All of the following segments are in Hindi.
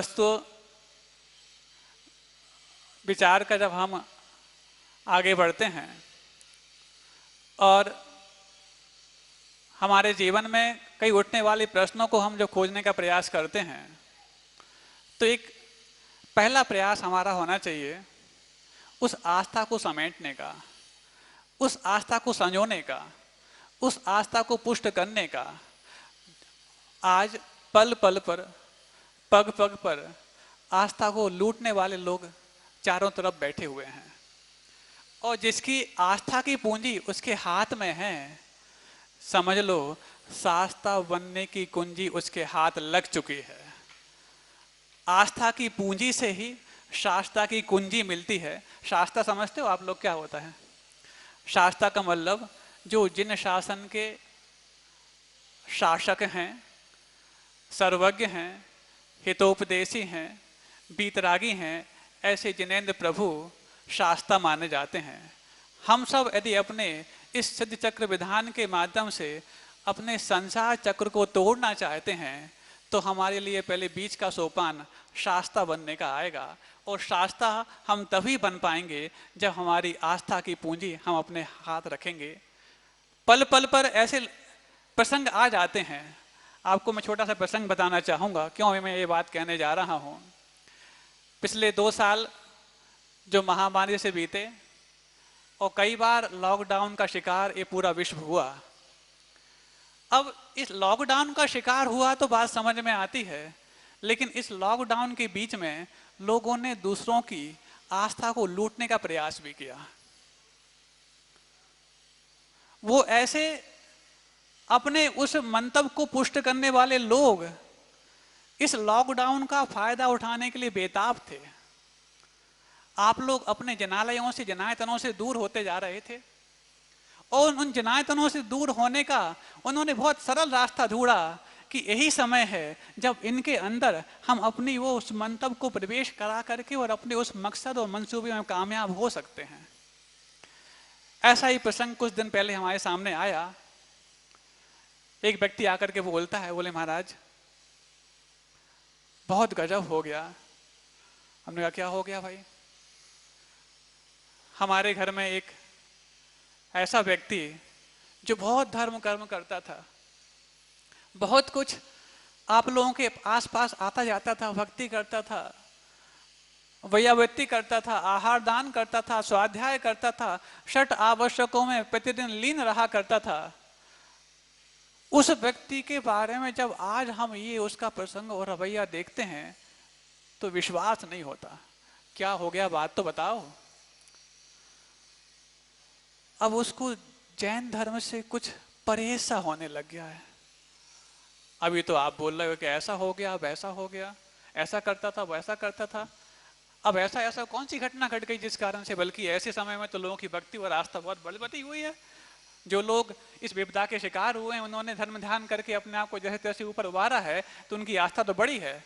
वस्तु विचार का जब हम आगे बढ़ते हैं और हमारे जीवन में कई उठने वाले प्रश्नों को हम जो खोजने का प्रयास करते हैं, तो एक पहला प्रयास हमारा होना चाहिए उस आस्था को समेटने का, उस आस्था को संजोने का, उस आस्था को पुष्ट करने का। आज पल पल पर, पग पग पर आस्था को लूटने वाले लोग चारों तरफ बैठे हुए हैं, और जिसकी आस्था की पूंजी उसके हाथ में है, समझ लो शास्ता बनने की कुंजी उसके हाथ लग चुकी है। आस्था की पूंजी से ही शास्ता की कुंजी मिलती है। शास्ता समझते हो आप लोग क्या होता है? शास्ता का मतलब जो जिन शासन के शासक हैं, सर्वज्ञ हैं, हितोपदेशी हैं, बीतरागी हैं, ऐसे जिनेंद्र प्रभु शास्ता माने जाते हैं। हम सब यदि अपने इस सिद्ध चक्र विधान के माध्यम से अपने संसार चक्र को तोड़ना चाहते हैं, तो हमारे लिए पहले बीच का सोपान शास्ता बनने का आएगा। और शास्ता हम तभी बन पाएंगे जब हमारी आस्था की पूंजी हम अपने हाथ रखेंगे। पल पल पर ऐसे प्रसंग आ जाते हैं। आपको मैं छोटा सा प्रसंग बताना चाहूँगा, क्यों मैं ये बात कहने जा रहा हूँ। पिछले 2 साल जो महामारी से बीते और कई बार लॉकडाउन का शिकार ये पूरा विश्व हुआ। अब इस लॉकडाउन का शिकार हुआ तो बात समझ में आती है, लेकिन इस लॉकडाउन के बीच में लोगों ने दूसरों की आस्था को लूटने का प्रयास भी किया। वो ऐसे अपने उस मंतव्य को पुष्ट करने वाले लोग इस लॉकडाउन का फायदा उठाने के लिए बेताब थे। आप लोग अपने जनालयों से, जनायतनों से दूर होते जा रहे थे, और उन जनायतनों से दूर होने का उन्होंने बहुत सरल रास्ता ढूंढा कि यही समय है जब इनके अंदर हम अपनी वो उस मंतव्य को प्रवेश करा करके और अपने उस मकसद और मंसूबे में कामयाब हो सकते हैं। ऐसा ही प्रसंग कुछ दिन पहले हमारे सामने आया। एक व्यक्ति आकर के बोलता है, बोले महाराज बहुत गजब हो गया। हमने कहा क्या हो गया भाई? हमारे घर में एक ऐसा व्यक्ति जो बहुत धर्म कर्म करता था, बहुत कुछ आप लोगों के आसपास आता जाता था, भक्ति करता था, वैयावृत्ति करता था, आहार दान करता था, स्वाध्याय करता था, 6 आवश्यकों में प्रतिदिन लीन रहा करता था। उस व्यक्ति के बारे में जब आज हम ये उसका प्रसंग और रवैया देखते हैं तो विश्वास नहीं होता। क्या हो गया बात तो बताओ। अब उसको जैन धर्म से कुछ परहेज सा होने लग गया है। अभी तो आप बोल रहे हो कि ऐसा हो गया, अब ऐसा हो गया, ऐसा करता था, वैसा करता था। अब ऐसा ऐसा कौन सी घटना घट गई जिस कारण से? बल्कि ऐसे समय में तो लोगों की भक्ति और आस्था बहुत बलवती हुई है। जो लोग इस विपदा के शिकार हुए हैं, उन्होंने धर्म ध्यान करके अपने आप को जैसे तैसे ऊपर उबारा है, तो उनकी आस्था तो बड़ी है।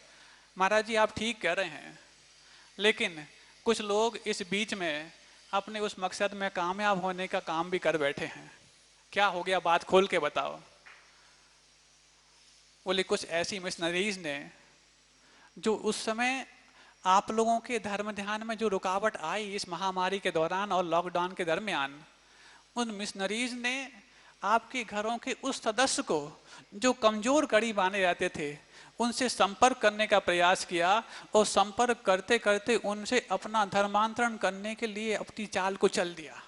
महाराज जी आप ठीक कह रहे हैं, लेकिन कुछ लोग इस बीच में अपने उस मकसद में कामयाब होने का काम भी कर बैठे हैं। क्या हो गया बात खोल के बताओ। बोले कुछ ऐसी मिशनरीज ने जो उस समय आप लोगों के धर्म ध्यान में जो रुकावट आई इस महामारी के दौरान और लॉकडाउन के दरमियान, उन मिशनरीज ने आपके घरों के उस सदस्य को जो कमजोर कड़ी माने जाते थे, उनसे संपर्क करने का प्रयास किया, और संपर्क करते करते उनसे अपना धर्मांतरण करने के लिए अपनी चाल को चल दिया।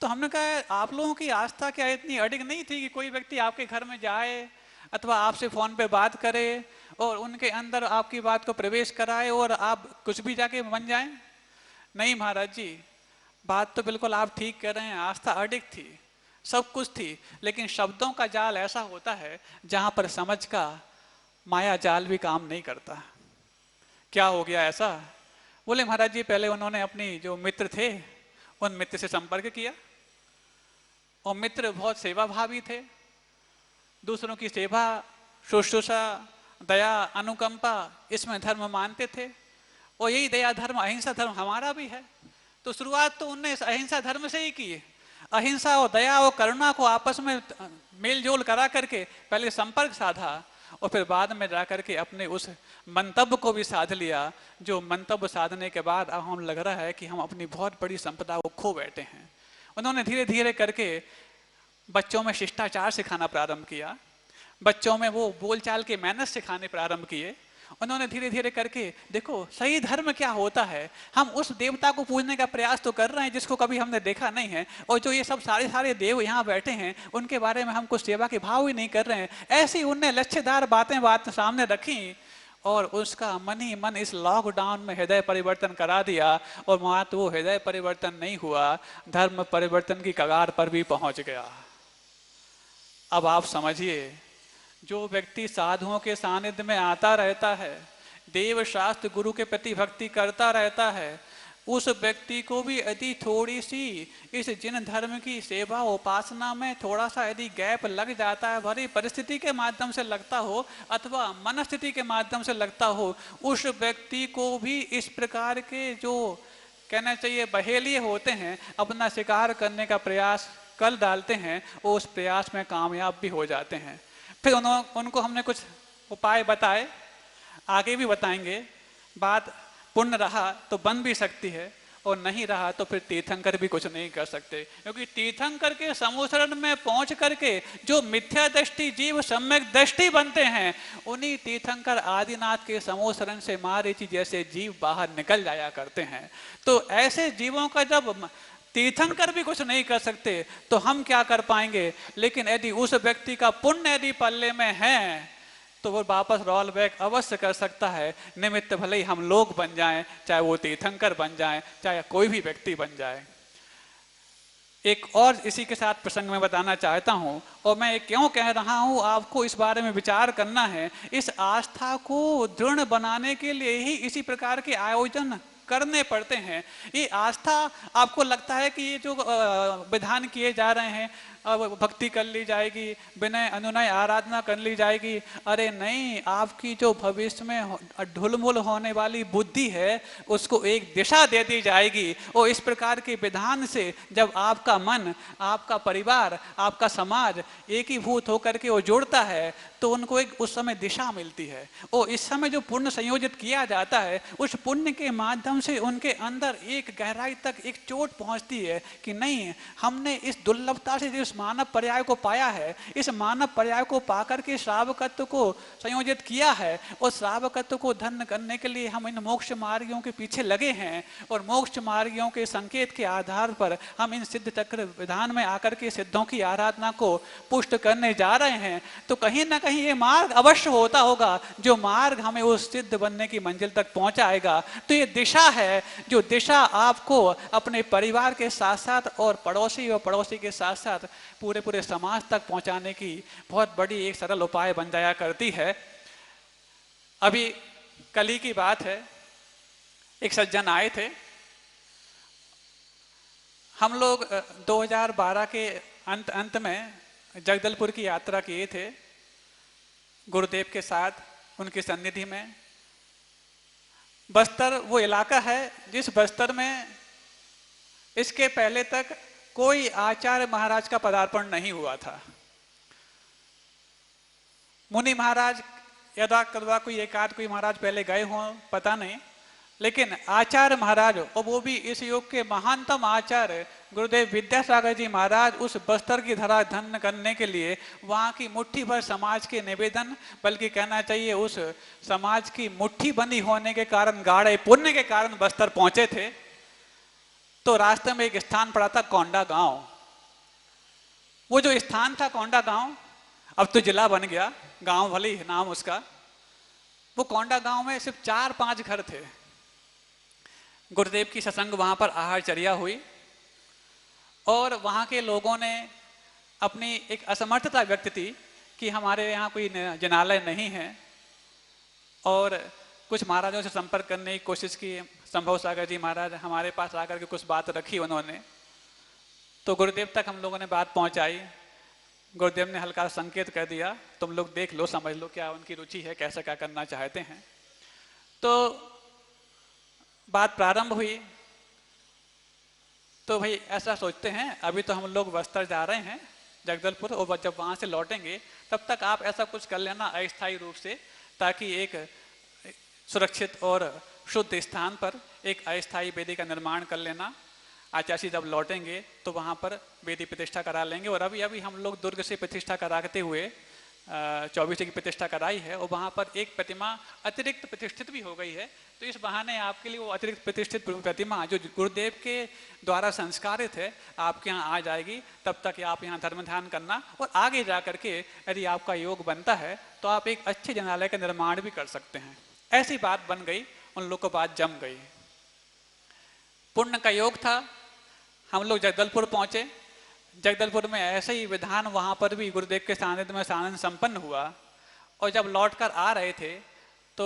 तो हमने कहा आप लोगों की आस्था क्या इतनी अडिग नहीं थी कि कोई व्यक्ति आपके घर में जाए अथवा आपसे फोन पे बात करे और उनके अंदर आपकी बात को प्रवेश कराए और आप कुछ भी जाके बन जाएं? नहीं महाराज जी, बात तो बिल्कुल आप ठीक कह रहे हैं। आस्था अडिग थी, सब कुछ थी, लेकिन शब्दों का जाल ऐसा होता है जहां पर समझ का माया जाल भी काम नहीं करता। क्या हो गया ऐसा? बोले महाराज जी पहले उन्होंने अपनी जो मित्र थे उन मित्र से संपर्क किया, और मित्र बहुत सेवा भावी थे, दूसरों की सेवा, शुश्रूषा, दया, अनुकंपा, इसमें धर्म मानते थे। और यही दया धर्म, अहिंसा धर्म हमारा भी है। तो शुरुआत तो उनने इस अहिंसा धर्म से ही की। अहिंसा और दया और करुणा को आपस में मेल जोल करा करके पहले संपर्क साधा, और फिर बाद में जाकर के अपने उस मंतव्य को भी साध लिया, जो मंतव्य साधने के बाद अब हम लग रहा है कि हम अपनी बहुत बड़ी संपदा को खो बैठे हैं। उन्होंने धीरे धीरे करके बच्चों में शिष्टाचार सिखाना प्रारंभ किया, बच्चों में वो बोलचाल के मैनर्स सिखाने प्रारंभ किए। उन्होंने धीरे धीरे करके, देखो सही धर्म क्या होता है, हम उस देवता को पूजने का प्रयास तो कर रहे हैं जिसको कभी हमने देखा नहीं है, और जो ये सब सारे सारे देव यहाँ बैठे हैं उनके बारे में हम कुछ सेवा के भाव ही नहीं कर रहे हैं। ऐसी उनने लक्ष्यदार बात सामने रखी और उसका मन ही मन इस लॉकडाउन में हृदय परिवर्तन करा दिया, और वहां तो वो हृदय परिवर्तन नहीं हुआ, धर्म परिवर्तन की कगार पर भी पहुंच गया। अब आप समझिए, जो व्यक्ति साधुओं के सानिध्य में आता रहता है, देव शास्त्र गुरु के प्रति भक्ति करता रहता है, उस व्यक्ति को भी यदि थोड़ी सी इस जिन धर्म की सेवा उपासना में थोड़ा सा यदि गैप लग जाता है, भरी परिस्थिति के माध्यम से लगता हो अथवा मनस्थिति के माध्यम से लगता हो, उस व्यक्ति को भी इस प्रकार के जो कहना चाहिए बहेलिए होते हैं, अपना शिकार करने का प्रयास कर डालते हैं, वो उस प्रयास में कामयाब भी हो जाते हैं। फिर उनको हमने कुछ उपाय बताए, आगे भी बताएंगे। बात पुण्य रहा तो बन भी सकती है, और नहीं रहा तो फिर तीर्थंकर भी कुछ नहीं कर सकते, क्योंकि तीर्थंकर के समूसरण में पहुंच करके जो मिथ्या दृष्टि जीव सम्यक दृष्टि बनते हैं, उन्हीं तीर्थंकर आदिनाथ के समूसरण से मारीची जैसे जीव बाहर निकल जाया करते हैं। तो ऐसे जीवों का जब तीर्थंकर भी कुछ नहीं कर सकते तो हम क्या कर पाएंगे। लेकिन यदि उस व्यक्ति का पुण्य यदि पल्ले में है तो वो वापस रोल बैक अवश्य कर सकता है, निमित्त भले ही हम लोग बन जाएं, चाहे वो तीर्थंकर बन जाएं, चाहे कोई भी व्यक्ति बन जाए। एक और इसी के साथ प्रसंग में बताना चाहता हूं, और मैं क्यों कह रहा हूं, आपको इस बारे में विचार करना है। इस आस्था को दृढ़ बनाने के लिए ही इसी प्रकार के आयोजन करने पड़ते हैं। ये आस्था, आपको लगता है कि ये जो विधान किए जा रहे हैं, अब भक्ति कर ली जाएगी, विनय अनुनय आराधना कर ली जाएगी, अरे नहीं, आपकी जो भविष्य में ढुलमुल होने वाली बुद्धि है उसको एक दिशा दे दी जाएगी। और इस प्रकार के विधान से जब आपका मन, आपका परिवार, आपका समाज एकीभूत होकर के वो जुड़ता है तो उनको एक उस समय दिशा मिलती है। और इस समय जो पुण्य संयोजित किया जाता है, उस पुण्य के माध्यम से उनके अंदर एक गहराई तक एक चोट पहुंचती है कि नहीं, हमने इस दुर्लभता से इस मानव पर्याय को पाया है, इस मानव पर्याय को पाकर के श्रावकत्व को संयोजित किया है, और श्रावकत्व को धन्य करने के लिए हम इन मोक्ष मार्गियों के पीछे लगे हैं, और मोक्ष मार्गियों के संकेत के आधार पर हम इन सिद्ध चक्र विधान में आकर के सिद्धों की आराधना को पुष्ट करने जा रहे हैं। तो कहीं ना कहीं ये मार्ग अवश्य होता होगा जो मार्ग हमें उस सिद्ध बनने की मंजिल तक पहुंचाएगा। तो ये दिशा है, जो दिशा आपको अपने परिवार के साथ साथ और पड़ोसी के साथ साथ पूरे पूरे समाज तक पहुंचाने की बहुत बड़ी एक सरल उपाय बन जाया करती है। अभी कल ही की बात है, एक सज्जन आए थे, हम लोग 2012 के अंत में जगदलपुर की यात्रा किए थे गुरुदेव के साथ, उनकी सन्निधि में। बस्तर वो इलाका है जिस बस्तर में इसके पहले तक कोई आचार्य महाराज का पदार्पण नहीं हुआ था। मुनि महाराज यदा कदवा कोई एकाध कोई महाराज पहले गए हों पता नहीं, लेकिन आचार्य महाराज, और वो भी इस युग के महानतम आचार्य गुरुदेव विद्यासागर जी महाराज, उस बस्तर की धरा धन्य करने के लिए वहाँ की मुट्ठी भर समाज के निवेदन, बल्कि कहना चाहिए उस समाज की मुट्ठी बंदी होने के कारण, गाढ़े पुण्य के कारण बस्तर पहुंचे थे। तो रास्ते में एक स्थान पड़ा था कोंडा गांव। वो जो स्थान था कोंडा गांव, अब तो जिला बन गया, गांव भले ही नाम उसका। वो कोंडा गांव में सिर्फ 4-5 घर थे। गुरुदेव की सत्संग वहां पर आहारचर्या हुई, और वहां के लोगों ने अपनी एक असमर्थता व्यक्त की कि हमारे यहाँ कोई जनालय नहीं है, और कुछ महाराजों से संपर्क करने की कोशिश की। संभव सागर जी महाराज हमारे पास आकर के कुछ बात रखी उन्होंने, तो गुरुदेव तक हम लोगों ने बात पहुंचाई। गुरुदेव ने हल्का संकेत कर दिया, तुम लोग देख लो, समझ लो क्या उनकी रुचि है, कैसा क्या करना चाहते हैं। तो बात प्रारंभ हुई। तो भाई ऐसा सोचते हैं, अभी तो हम लोग बस्तर जा रहे हैं, जगदलपुर, और जब वहाँ से लौटेंगे तब तक आप ऐसा कुछ कर लेना अस्थायी रूप से, ताकि एक सुरक्षित और शुद्ध स्थान पर एक अस्थायी वेदी का निर्माण कर लेना। आचार्य जब लौटेंगे तो वहाँ पर वेदी प्रतिष्ठा करा लेंगे। और अभी अभी हम लोग दुर्ग से प्रतिष्ठा कराते हुए 24 की प्रतिष्ठा कराई है, और वहाँ पर एक प्रतिमा अतिरिक्त प्रतिष्ठित भी हो गई है। तो इस बहाने आपके लिए वो अतिरिक्त प्रतिष्ठित प्रतिमा जो गुरुदेव के द्वारा संस्कारित है आपके यहाँ आ जाएगी। तब तक आप यहाँ धर्म ध्यान करना, और आगे जा करके यदि आपका योग बनता है तो आप एक अच्छे जनालय का निर्माण भी कर सकते हैं। ऐसी बात बन गई, उन लोग को बात जम गई। पुण्य का योग था, हम लोग जगदलपुर पहुँचे। जगदलपुर में ऐसे ही विधान वहाँ पर भी गुरुदेव के सानिध्य में सानंद संपन्न हुआ। और जब लौटकर आ रहे थे तो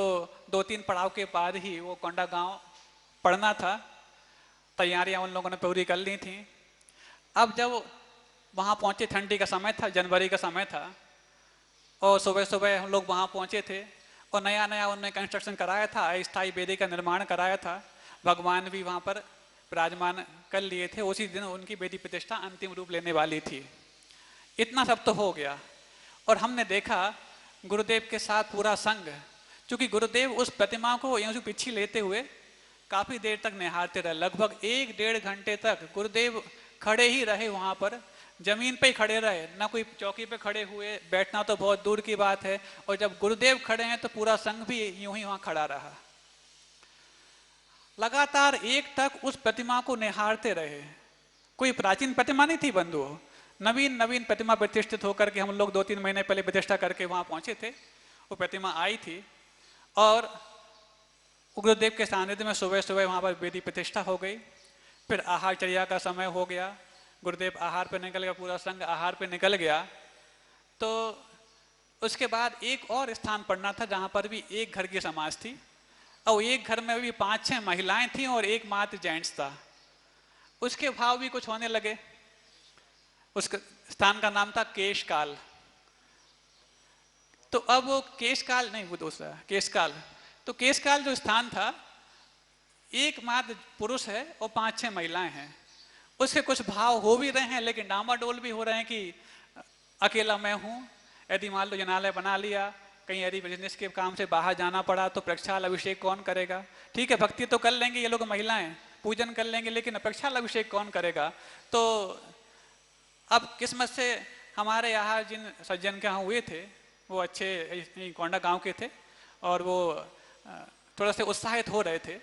2-3 पड़ाव के बाद ही वो कोंडा गांव पड़ना था। तैयारियां उन लोगों ने पूरी कर ली थी। अब जब वहाँ पहुँचे, ठंडी का समय था, जनवरी का समय था, और सुबह सुबह हम लोग वहाँ पहुँचे थे, और नया नया उन्होंने कंस्ट्रक्शन कराया था, अस्थायी वेदी का निर्माण कराया था। भगवान भी वहाँ पर विराजमान कर लिए थे। उसी दिन उनकी वेदी प्रतिष्ठा अंतिम रूप लेने वाली थी। इतना सब तो हो गया, और हमने देखा गुरुदेव के साथ पूरा संघ, क्योंकि गुरुदेव उस प्रतिमा को यूं पीछे लेते हुए काफी देर तक निहारते रहे। लगभग 1-1.5 घंटे तक गुरुदेव खड़े ही रहे वहाँ पर, जमीन पे ही खड़े रहे, ना कोई चौकी पे खड़े हुए, बैठना तो बहुत दूर की बात है। और जब गुरुदेव खड़े हैं तो पूरा संघ भी यूं ही वहाँ खड़ा रहा। लगातार एक तक उस प्रतिमा को निहारते रहे। कोई प्राचीन प्रतिमा नहीं थी बंधुओं, नवीन नवीन प्रतिमा प्रतिष्ठित होकर के हम लोग 2-3 महीने पहले प्रतिष्ठा करके वहाँ पहुँचे थे। वो प्रतिमा आई थी, और गुरुदेव के सानिध्य में सुबह सुबह वहाँ पर वेदी प्रतिष्ठा हो गई। फिर आहारचर्या का समय हो गया, गुरुदेव आहार पे निकल गया, पूरा संघ आहार पे निकल गया। तो उसके बाद एक और स्थान पड़ना था जहाँ पर भी एक घर की समाज थी, और एक घर में भी 5-6 महिलाएं थीं और एक मात्र जेंट्स था। उसके भाव भी कुछ होने लगे। उस स्थान का नाम था केशकाल। तो अब वो केशकाल नहीं, वो दूसरा केशकाल। तो केशकाल जो स्थान था, एक मात्र पुरुष है और 5-6 महिलाएं हैं। उसके कुछ भाव हो भी रहे हैं, लेकिन डामाडोल भी हो रहे हैं कि अकेला मैं हूं। यदि मान लो जनालय बना लिया, कहीं यदि बिजनेस के काम से बाहर जाना पड़ा तो प्रक्षाल अभिषेक कौन करेगा? ठीक है, भक्ति तो कर लेंगे ये लोग महिलाएं, पूजन कर लेंगे, लेकिन प्रक्षाल अभिषेक कौन करेगा? तो अब किस्मत से हमारे यहाँ जिन सज्जन के यहाँ हुए थे वो अच्छे कोंडा गांव के थे, और वो थोड़ा से उत्साहित हो रहे थे।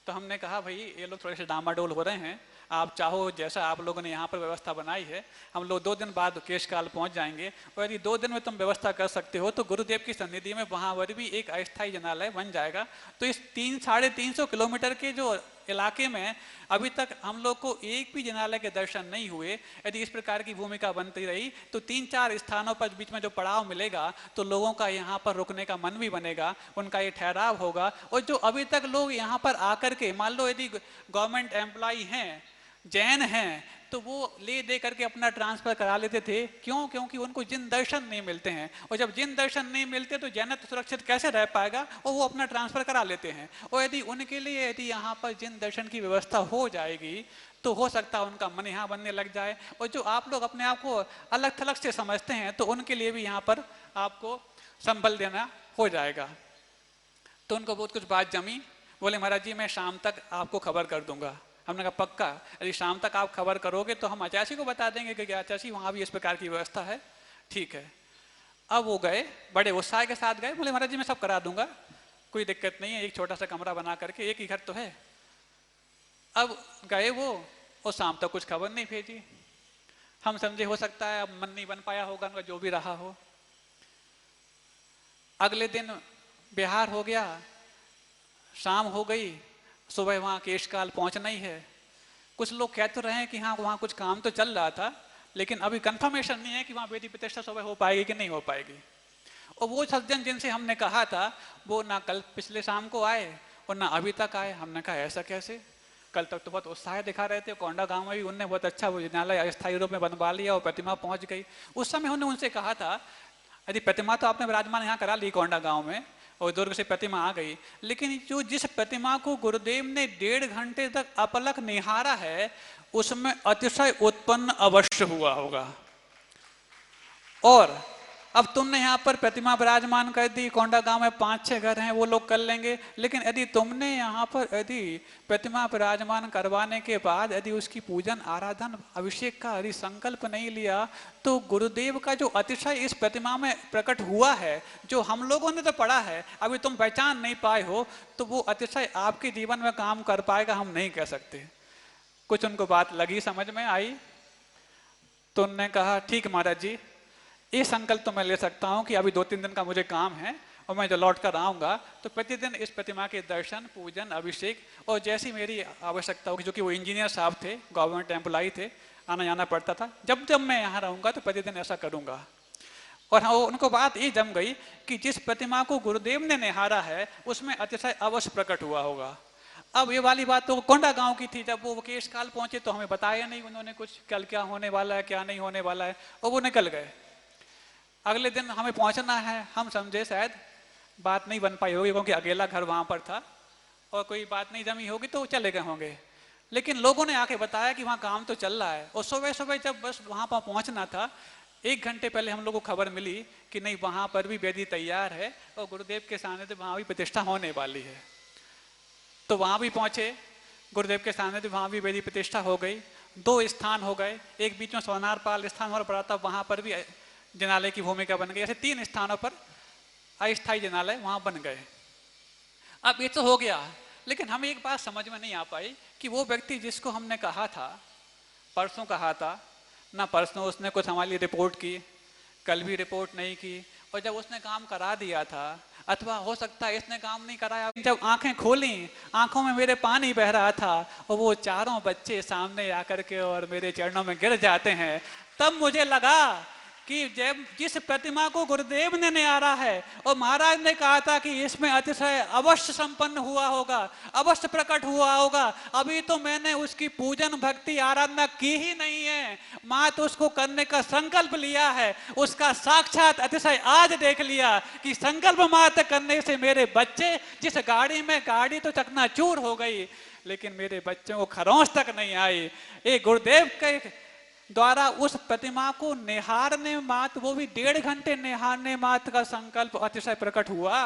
तो हमने कहा भाई ये लोग थोड़े से डामाडोल हो रहे हैं, आप चाहो जैसा आप लोगों ने यहाँ पर व्यवस्था बनाई है, हम लोग 2 दिन बाद केशकाल पहुँच जाएंगे, और यदि 2 दिन में तुम व्यवस्था कर सकते हो तो गुरुदेव की सन्निधि में वहाँ पर भी एक अस्थायी जनालय बन जाएगा। तो इस 300-350 किलोमीटर के जो इलाके में अभी तक हम लोग को एक भी जनालय के दर्शन नहीं हुए। यदि इस प्रकार की भूमिका बनती रही तो 3-4 स्थानों पर बीच में जो पड़ाव मिलेगा तो लोगों का यहाँ पर रुकने का मन भी बनेगा, उनका ये ठहराव होगा। और जो अभी तक लोग यहाँ पर आकर के, मान लो यदि गवर्नमेंट एम्प्लॉय हैं, जैन हैं, तो वो ले दे करके अपना ट्रांसफर करा लेते थे। क्यों? क्योंकि उनको जिन दर्शन नहीं मिलते हैं, और जब जिन दर्शन नहीं मिलते तो जैनत्व सुरक्षित कैसे रह पाएगा, और वो अपना ट्रांसफर करा लेते हैं। और यदि उनके लिए यदि यहाँ पर जिन दर्शन की व्यवस्था हो जाएगी तो हो सकता है उनका मन यहाँ बनने लग जाए। और जो आप लोग अपने आप को अलग थलग से समझते हैं तो उनके लिए भी यहाँ पर आपको संबल देना हो जाएगा। तो उनको बहुत कुछ बात जमी। बोले महाराज जी मैं शाम तक आपको खबर कर दूंगा। हमने कहा पक्का? यदि शाम तक आप खबर करोगे तो हम आचार्य को बता देंगे कि आचार्य वहाँ भी इस प्रकार की व्यवस्था है। ठीक है। अब वो गए, बड़े उत्साह के साथ गए। बोले महाराज जी मैं सब करा दूंगा, कोई दिक्कत नहीं है, एक छोटा सा कमरा बना करके, एक ही घर तो है। अब गए वो, और शाम तक कुछ खबर नहीं भेजी। हम समझे हो सकता है अब मन नहीं बन पाया होगा उनका, जो भी रहा हो। अगले दिन बिहार हो गया, शाम हो गई, सुबह वहाँ केशकाल पहुँचना ही है। कुछ लोग कह तो रहे हैं कि हाँ वहाँ कुछ काम तो चल रहा था, लेकिन अभी कंफर्मेशन नहीं है कि वहाँ वेदी प्रतिष्ठा सुबह हो पाएगी कि नहीं हो पाएगी। और वो सज्जन जिनसे हमने कहा था वो ना कल पिछले शाम को आए और ना अभी तक आए। हमने कहा ऐसा कैसे? कल तक तो बहुत उत्साह दिखा रहे थे, कोंडा गांव में भी उनने बहुत अच्छा भोजनालय अस्थायी रूप में बनवा लिया और प्रतिमा पहुंच गई। उस समय उन्होंने उनसे कहा था यदि प्रतिमा तो आपने विराजमान यहाँ करा ली कोंडा गांव में और दुर्ग से प्रतिमा आ गई, लेकिन जो जिस प्रतिमा को गुरुदेव ने 1.5 घंटे तक अपलक निहारा है उसमें अतिशय उत्पन्न अवश्य हुआ होगा। और अब तुमने यहाँ पर प्रतिमा विराजमान कर दी, कोंडा गांव में 5-6 घर हैं, वो लोग कर लेंगे, लेकिन यदि तुमने यहाँ पर यदि प्रतिमा विराजमान करवाने के बाद यदि उसकी पूजन आराधन अभिषेक का यदि संकल्प नहीं लिया, तो गुरुदेव का जो अतिशय इस प्रतिमा में प्रकट हुआ है, जो हम लोगों ने तो पढ़ा है, अभी तुम पहचान नहीं पाए हो, तो वो अतिशय आपके जीवन में काम कर पाएगा, हम नहीं कह सकते। कुछ उनको बात लगी, समझ में आई, तो उन्होंने कहा ठीक महाराज जी, ये संकल्प तो मैं ले सकता हूँ कि अभी 2-3 दिन का मुझे काम है और मैं जो लौट कर आऊँगा तो प्रतिदिन इस प्रतिमा के दर्शन, पूजन, अभिषेक और जैसी मेरी आवश्यकता होगी, जो कि वो इंजीनियर साहब थे, गवर्नमेंट एम्प्लॉई थे, आना जाना पड़ता था, जब जब मैं यहाँ रहूँगा तो प्रतिदिन ऐसा करूँगा। और हाँ, उनको बात ये जम गई कि जिस प्रतिमा को गुरुदेव ने निहारा है उसमें अतिशय अवश्य प्रकट हुआ होगा। अब ये वाली बात तो कोंडा गांव की थी, जब वो केश काल पहुंचे तो हमें बताया नहीं उन्होंने कुछ, कल क्या होने वाला है क्या नहीं होने वाला है, और वो निकल गए। अगले दिन हमें पहुंचना है, हम समझे शायद बात नहीं बन पाई होगी क्योंकि अकेला घर वहां पर था और कोई बात नहीं जमी होगी तो चले गए होंगे, लेकिन लोगों ने आके बताया कि वहाँ काम तो चल रहा है। और सुबह सुबह जब बस वहाँ पर पहुँचना था, 1 घंटे पहले हम लोग को खबर मिली कि नहीं वहाँ पर भी वेदी तैयार है और गुरुदेव के सानिध्य वहाँ भी प्रतिष्ठा होने वाली है। तो वहाँ भी पहुँचे, गुरुदेव के सानिध्य वहाँ भी वेदी प्रतिष्ठा हो गई। 2 स्थान हो गए, एक बीच में सोनारपाल स्थान और पड़ा था, वहाँ पर भी जिनालय की भूमिका बन गई। ऐसे 3 स्थानों पर अस्थायी जिनालय वहाँ बन गए। अब ये तो हो गया, लेकिन हमें एक बात समझ में नहीं आ पाई कि वो व्यक्ति जिसको हमने कहा था, परसों कहा था ना, परसों उसने कुछ हमारे लिए रिपोर्ट की, कल भी रिपोर्ट नहीं की, और जब उसने काम करा दिया था, अथवा हो सकता है इसने काम नहीं कराया, जब आंखें खोली, आंखों में मेरे पानी बह रहा था और वो चारों बच्चे सामने आकर के और मेरे चरणों में गिर जाते हैं, तब मुझे लगा कि जब जिस प्रतिमा को गुरुदेव ने निहारा है और महाराज ने कहा था कि इसमें अतिशय अवश्य संपन्न हुआ होगा, अवश्य प्रकट हुआ होगा, अभी तो मैंने उसकी पूजन भक्ति आराधना की ही नहीं है, मात्र उसको करने का संकल्प लिया है, उसका साक्षात अतिशय आज देख लिया कि संकल्प मात्र करने से मेरे बच्चे, जिस गाड़ी में गाड़ी तो चकनाचूर हो गई लेकिन मेरे बच्चों को खरोंच तक नहीं आई। ये गुरुदेव के द्वारा उस प्रतिमा को निहारने मात्र, वो भी 1.5 घंटे निहारने मात्र का संकल्प अतिशय प्रकट हुआ।